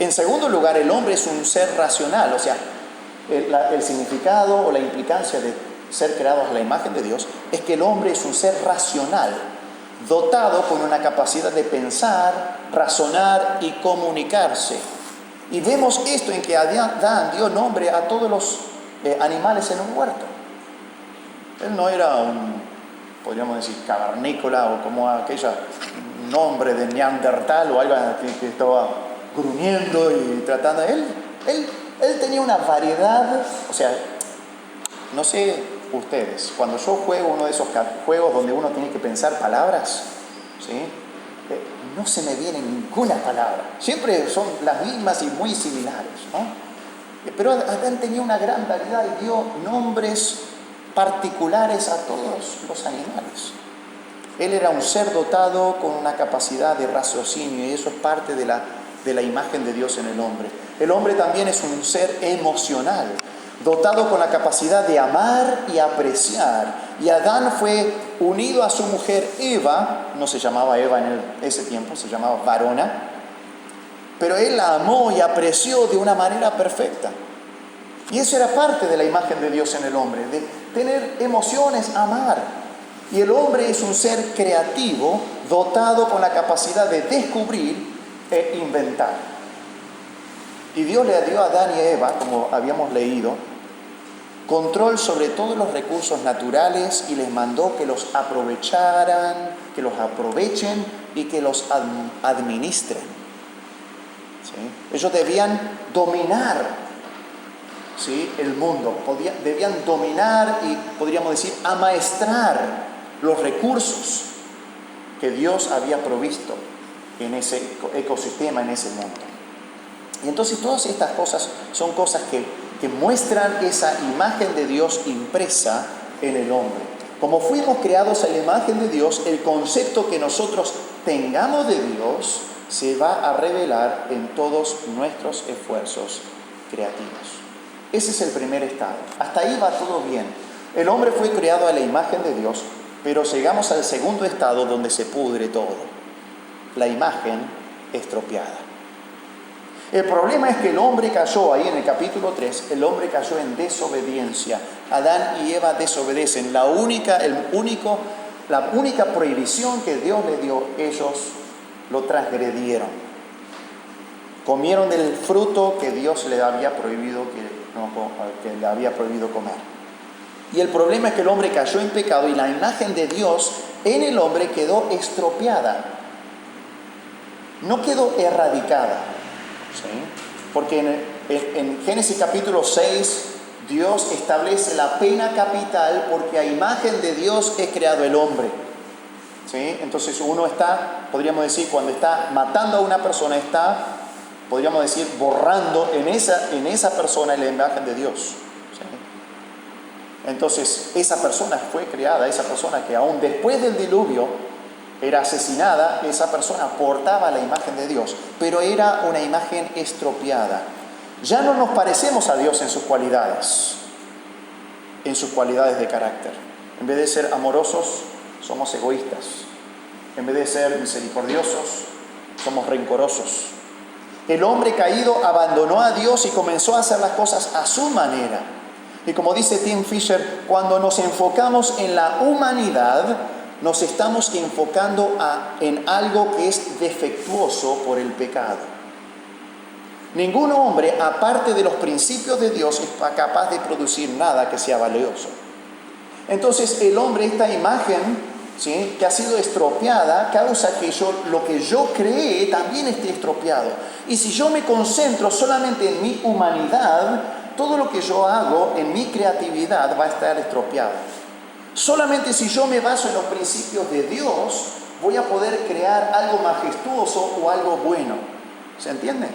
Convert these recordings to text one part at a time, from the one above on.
En segundo lugar, el hombre es un ser racional, o sea, el significado o la implicancia de ser creados a la imagen de Dios es que el hombre es un ser racional, dotado con una capacidad de pensar, razonar y comunicarse. Y vemos esto en que Adán dio nombre a todos los animales en un huerto. Él no era podríamos decir, cavernícola o como aquella nombre de Neandertal o algo que estaba gruñendo y tratando. Él tenía una variedad, o sea, no sé ustedes, cuando yo juego uno de esos juegos donde uno tiene que pensar palabras, ¿sí? No se me viene ninguna palabra. Siempre son las mismas y muy similares, ¿no? Pero Adán tenía una gran variedad y dio nombres particulares a todos los animales. Él era un ser dotado con una capacidad de raciocinio y eso es parte de la imagen de Dios en el hombre. El hombre también es un ser emocional, dotado con la capacidad de amar y apreciar. Y Adán fue unido a su mujer Eva, no se llamaba Eva en ese tiempo, se llamaba varona, pero él la amó y apreció de una manera perfecta. Y eso era parte de la imagen de Dios en el hombre, de tener emociones, amar. Y el hombre es un ser creativo, dotado con la capacidad de descubrir e inventar. Y Dios le dio a Adán y a Eva, como habíamos leído, control sobre todos los recursos naturales y les mandó que los aprovecharan, que los aprovechen y que los administren. ¿Sí? Ellos debían dominar, ¿sí?, el mundo, debían dominar y podríamos decir amaestrar los recursos que Dios había provisto en ese ecosistema, en ese mundo. Y entonces todas estas cosas son cosas que muestran esa imagen de Dios impresa en el hombre. Como fuimos creados a la imagen de Dios, el concepto que nosotros tengamos de Dios se va a revelar en todos nuestros esfuerzos creativos. Ese es el primer estado. Hasta ahí va todo bien. El hombre fue creado a la imagen de Dios, pero llegamos al segundo estado donde se pudre todo. La imagen estropeada. El problema es que el hombre cayó, ahí en el capítulo 3, el hombre cayó en desobediencia. Adán y Eva desobedecen. La única prohibición que Dios les dio, ellos lo transgredieron. Comieron del fruto que Dios les había prohibido que le había prohibido comer. Y el problema es que el hombre cayó en pecado y la imagen de Dios en el hombre quedó estropeada. No quedó erradicada. ¿Sí? Porque en Génesis capítulo 6 Dios establece la pena capital porque a imagen de Dios es creado el hombre. ¿Sí? Entonces uno está, podríamos decir, cuando está matando a una persona, está, podríamos decir, borrando en esa persona la imagen de Dios. ¿Sí? Entonces esa persona fue creada, esa persona que aún después del diluvio era asesinada, esa persona portaba la imagen de Dios, pero era una imagen estropeada. Ya no nos parecemos a Dios en sus cualidades de carácter. En vez de ser amorosos, somos egoístas. En vez de ser misericordiosos, somos rencorosos. El hombre caído abandonó a Dios y comenzó a hacer las cosas a su manera. Y como dice Tim Fisher, cuando nos enfocamos en la humanidad, nos estamos enfocando en algo que es defectuoso por el pecado. Ningún hombre, aparte de los principios de Dios, es capaz de producir nada que sea valioso. Entonces el hombre, esta imagen, ¿sí?, que ha sido estropeada, causa que lo que yo creé también esté estropeado. Y si yo me concentro solamente en mi humanidad, todo lo que yo hago en mi creatividad va a estar estropeado. Solamente si yo me baso en los principios de Dios, voy a poder crear algo majestuoso o algo bueno. ¿Se entiende?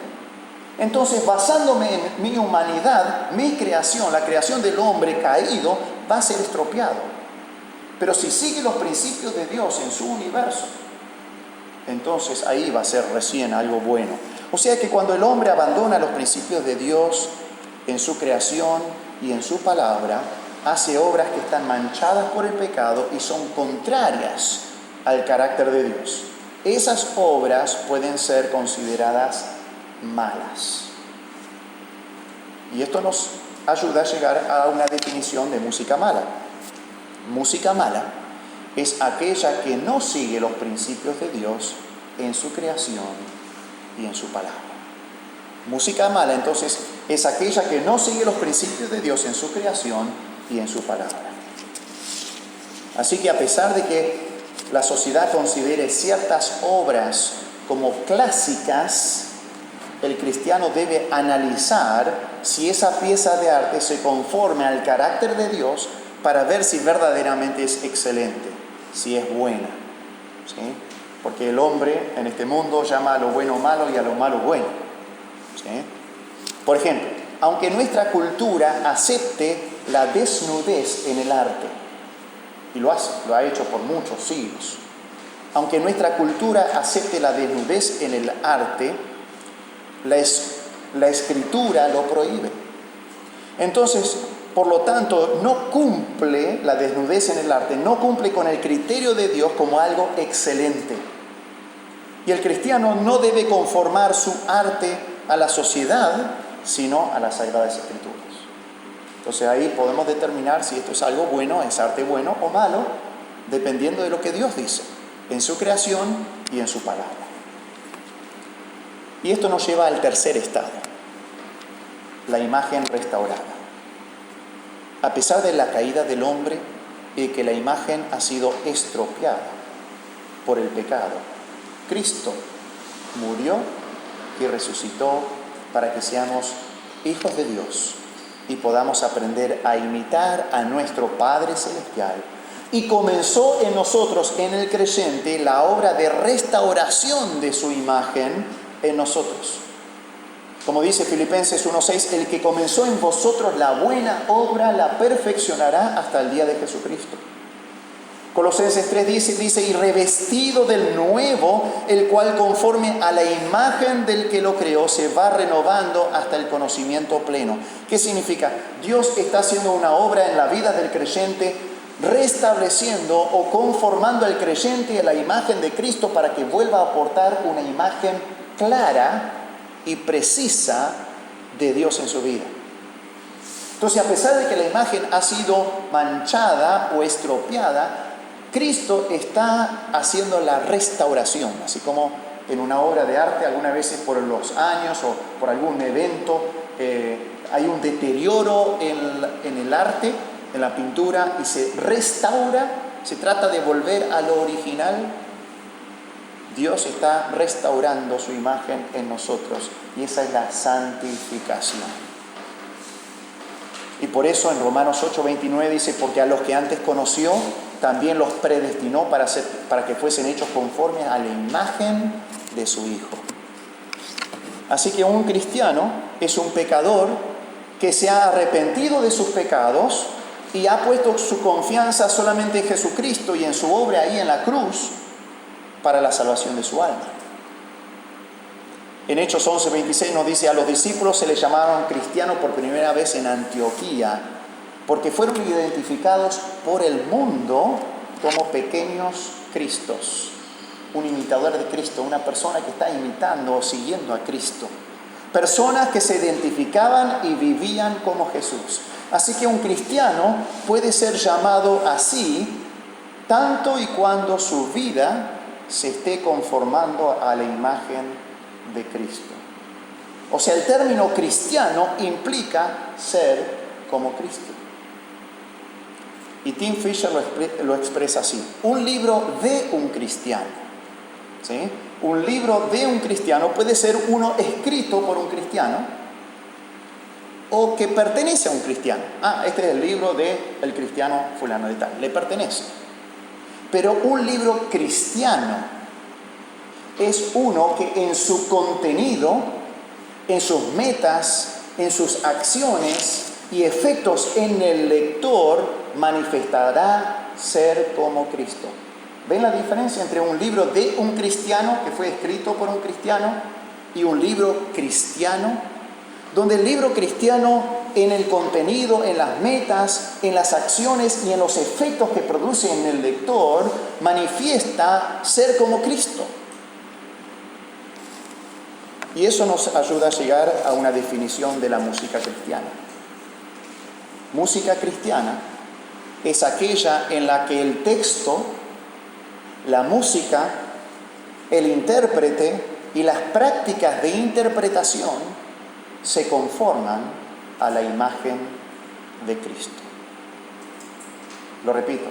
Entonces, basándome en mi humanidad, mi creación, la creación del hombre caído, va a ser estropeado. Pero si sigue los principios de Dios en su universo, entonces ahí va a ser recién algo bueno. O sea que cuando el hombre abandona los principios de Dios en su creación y en su palabra, hace obras que están manchadas por el pecado y son contrarias al carácter de Dios. Esas obras pueden ser consideradas malas. Y esto nos ayuda a llegar a una definición de música mala. Música mala es aquella que no sigue los principios de Dios en su creación y en su palabra. Música mala, entonces, es aquella que no sigue los principios de Dios en su creación y en su palabra. Así que a pesar de que la sociedad considere ciertas obras como clásicas, el cristiano debe analizar si esa pieza de arte se conforma al carácter de Dios para ver si verdaderamente es excelente, si es buena. ¿Sí? Porque el hombre en este mundo llama a lo bueno malo y a lo malo bueno. ¿Sí? Por ejemplo, aunque nuestra cultura acepte la desnudez en el arte, y lo ha hecho por muchos siglos, aunque nuestra cultura acepte la desnudez en el arte, la escritura lo prohíbe. Entonces, por lo tanto, no cumple la desnudez en el arte, no cumple con el criterio de Dios como algo excelente. Y el cristiano no debe conformar su arte a la sociedad, sino a las Sagradas Escrituras. Entonces ahí podemos determinar si esto es algo bueno, es arte bueno o malo, dependiendo de lo que Dios dice, en su creación y en su palabra. Y esto nos lleva al tercer estado, la imagen restaurada. A pesar de la caída del hombre y que la imagen ha sido estropeada por el pecado, Cristo murió y resucitó para que seamos hijos de Dios y podamos aprender a imitar a nuestro Padre Celestial. Y comenzó en nosotros, en el creyente, la obra de restauración de su imagen en nosotros. Como dice Filipenses 1:6, el que comenzó en vosotros la buena obra la perfeccionará hasta el día de Jesucristo. Colosenses 3 dice, y revestido del nuevo, el cual conforme a la imagen del que lo creó, se va renovando hasta el conocimiento pleno. ¿Qué significa? Dios está haciendo una obra en la vida del creyente, restableciendo o conformando al creyente a la imagen de Cristo para que vuelva a aportar una imagen clara y precisa de Dios en su vida. Entonces, a pesar de que la imagen ha sido manchada o estropeada, Cristo está haciendo la restauración, así como en una obra de arte, algunas veces por los años o por algún evento, hay un deterioro en el arte, en la pintura, y se restaura, se trata de volver a lo original. Dios está restaurando su imagen en nosotros, y esa es la santificación. Y por eso en Romanos 8:29 dice, porque a los que antes conoció, también los predestinó para que fuesen hechos conforme a la imagen de su Hijo. Así que un cristiano es un pecador que se ha arrepentido de sus pecados y ha puesto su confianza solamente en Jesucristo y en su obra ahí en la cruz para la salvación de su alma. En Hechos 11:26 nos dice, a los discípulos se les llamaron cristianos por primera vez en Antioquía, porque fueron identificados por el mundo como pequeños Cristos. Un imitador de Cristo, una persona que está imitando o siguiendo a Cristo. Personas que se identificaban y vivían como Jesús. Así que un cristiano puede ser llamado así tanto y cuando su vida se esté conformando a la imagen de Cristo. O sea, el término cristiano implica ser como Cristo. Y Tim Fisher lo expresa así: un libro de un cristiano, ¿sí? Un libro de un cristiano puede ser uno escrito por un cristiano o que pertenece a un cristiano. Este es el libro del cristiano fulano de tal, le pertenece. Pero un libro cristiano es uno que en su contenido, en sus metas, en sus acciones y efectos en el lector manifestará ser como Cristo. ¿Ven la diferencia entre un libro de un cristiano que fue escrito por un cristiano y un libro cristiano? Donde el libro cristiano en el contenido, en las metas, en las acciones y en los efectos que produce en el lector manifiesta ser como Cristo. Y eso nos ayuda a llegar a una definición de la música cristiana. Música cristiana es aquella en la que el texto, la música, el intérprete y las prácticas de interpretación se conforman a la imagen de Cristo. Lo repito,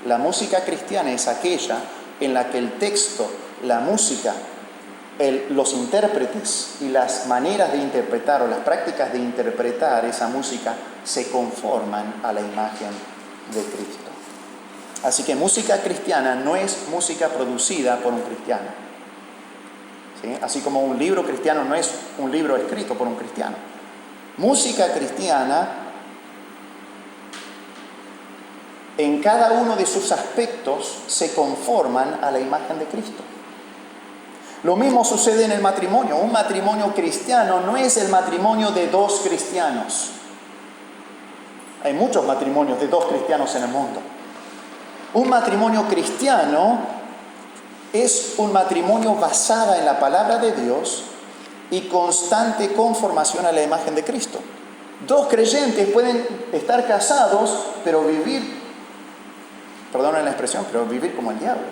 la música cristiana es aquella en la que el texto, la música, los intérpretes y las maneras de interpretar o las prácticas de interpretar esa música se conforman a la imagen de Cristo. Así que música cristiana no es música producida por un cristiano. ¿Sí? Así como un libro cristiano no es un libro escrito por un cristiano. Música cristiana, en cada uno de sus aspectos, se conforman a la imagen de Cristo. Lo mismo sucede en el matrimonio. Un matrimonio cristiano no es el matrimonio de dos cristianos. Hay muchos matrimonios de dos cristianos en el mundo. Un matrimonio cristiano es un matrimonio basado en la palabra de Dios y constante conformación a la imagen de Cristo. Dos creyentes pueden estar casados, pero vivir, perdonen la expresión, pero vivir como el diablo.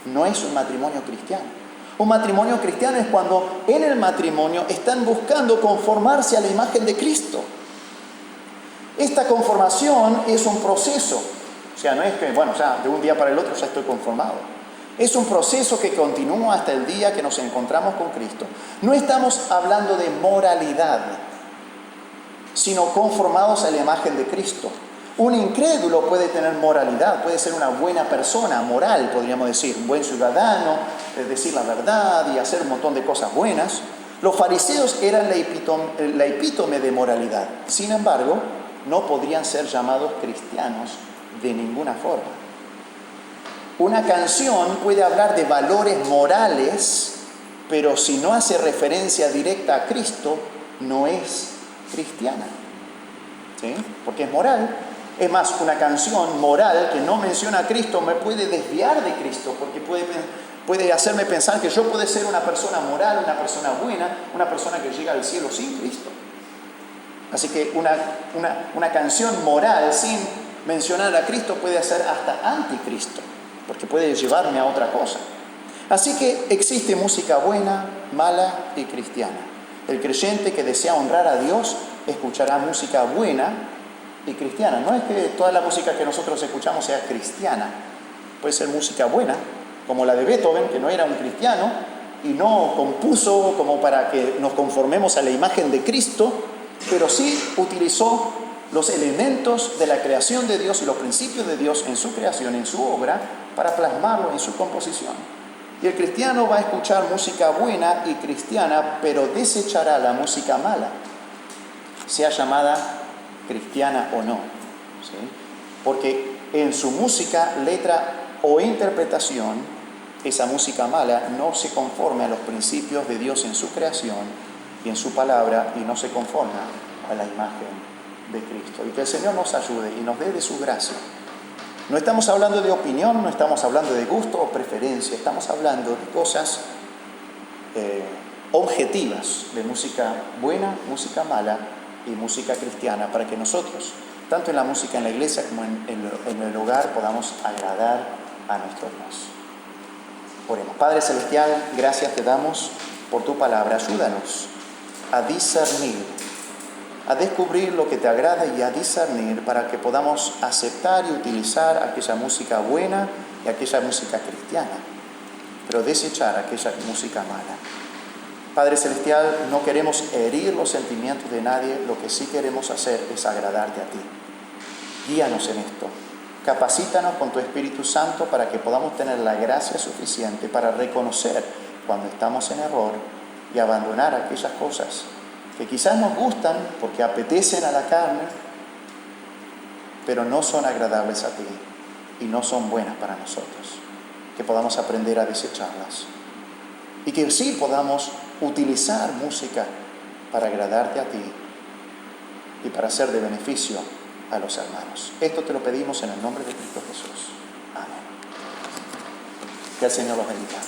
No es un matrimonio cristiano. Un matrimonio cristiano es cuando en el matrimonio están buscando conformarse a la imagen de Cristo. Esta conformación es un proceso. O sea, no es que, ya de un día para el otro ya estoy conformado. Es un proceso que continúa hasta el día que nos encontramos con Cristo. No estamos hablando de moralidad, sino conformados a la imagen de Cristo. Un incrédulo puede tener moralidad, puede ser una buena persona, moral, podríamos decir, un buen ciudadano, decir la verdad y hacer un montón de cosas buenas. Los fariseos eran la epítome de moralidad. Sin embargo, no podrían ser llamados cristianos de ninguna forma. Una canción puede hablar de valores morales, pero si no hace referencia directa a Cristo, no es cristiana. ¿Sí? Porque es moral. Es más, una canción moral que no menciona a Cristo me puede desviar de Cristo, porque puede hacerme pensar que yo puedo ser una persona moral, una persona buena, una persona que llega al cielo sin Cristo. Así que una canción moral sin mencionar a Cristo puede ser hasta anticristo, porque puede llevarme a otra cosa. Así que existe música buena, mala y cristiana. El creyente que desea honrar a Dios escuchará música buena y cristiana. No es que toda la música que nosotros escuchamos sea cristiana. Puede ser música buena, como la de Beethoven, que no era un cristiano y no compuso como para que nos conformemos a la imagen de Cristo, pero sí utilizó los elementos de la creación de Dios y los principios de Dios en su creación, en su obra, para plasmarlo en su composición. Y el cristiano va a escuchar música buena y cristiana, pero desechará la música mala, sea llamada cristiana o no. ¿Sí? Porque en su música, letra o interpretación, esa música mala no se conforma a los principios de Dios en su creación y en su palabra, y no se conforma a la imagen de Cristo. Y que el Señor nos ayude y nos dé de su gracia. No estamos hablando de opinión, no estamos hablando de gusto o preferencia, estamos hablando de cosas objetivas, de música buena, música mala y música cristiana, para que nosotros, tanto en la música en la iglesia como en el hogar, podamos agradar a nuestro Dios. Oremos. Padre Celestial, gracias te damos por tu palabra. Ayúdanos a discernir, a descubrir lo que te agrada y a discernir para que podamos aceptar y utilizar aquella música buena y aquella música cristiana, pero desechar aquella música mala. Padre Celestial, no queremos herir los sentimientos de nadie, lo que sí queremos hacer es agradarte a ti. Guíanos en esto, capacítanos con tu Espíritu Santo para que podamos tener la gracia suficiente para reconocer cuando estamos en error y abandonar aquellas cosas que quizás nos gustan porque apetecen a la carne, pero no son agradables a ti y no son buenas para nosotros. Que podamos aprender a desecharlas y que sí podamos utilizar música para agradarte a ti y para ser de beneficio a los hermanos. Esto te lo pedimos en el nombre de Cristo Jesús. Amén. Que el Señor los bendiga.